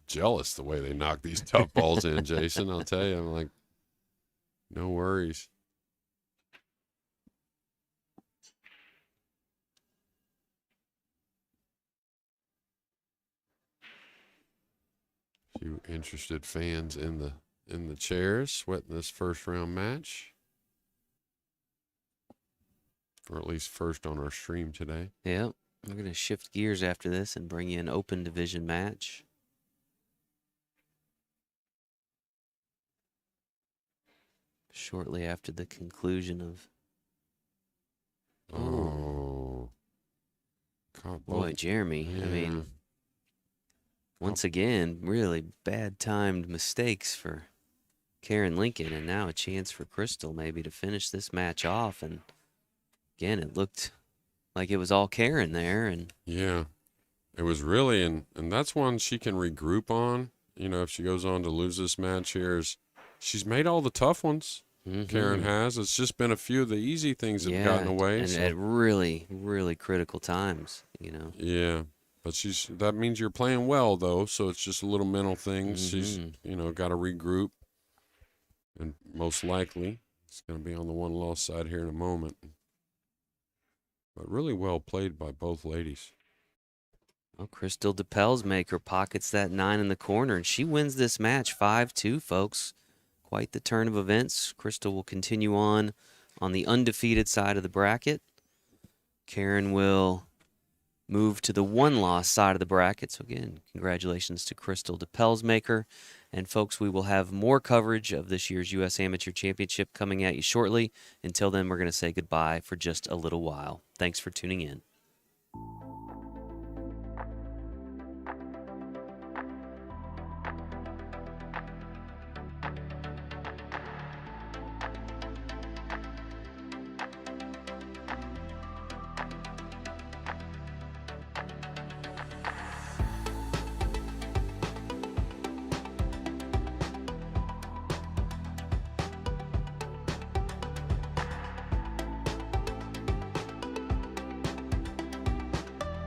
Jealous the way they knock these tough balls in, Jason. I'll tell you, I'm like, no worries. Few interested fans in the chairs sweating this first round match. Or at least first on our stream today. Yeah, We're going to shift gears after this and bring you an open division match. Shortly after the conclusion of... Oh. Caught Boy, both. Jeremy, I mean, once again, really bad timed mistakes for Karen Lincoln, and now a chance for Krystal maybe to finish this match off. And again, it looked like it was all Karen there. And Yeah. It was really, and that's one she can regroup on. You know, if she goes on to lose this match here, is she's made all the tough ones. Karen has. It's just been a few of the easy things that have gotten away. And so. at really, really critical times, you know. Yeah, but that means you're playing well though, so it's just a little mental thing. She's got to regroup, and most likely it's going to be on the one loss side here in a moment. But really well played by both ladies. Well, Krystal Depelsmaeker pockets that 9 in the corner, and she wins this match 5-2, folks. Quite the turn of events. Krystal will continue on the undefeated side of the bracket. Karen will move to the one-loss side of the bracket. So again, congratulations to Krystal Depelsmaeker. And folks, we will have more coverage of this year's U.S. Amateur Championship coming at you shortly. Until then, we're going to say goodbye for just a little while. Thanks for tuning in.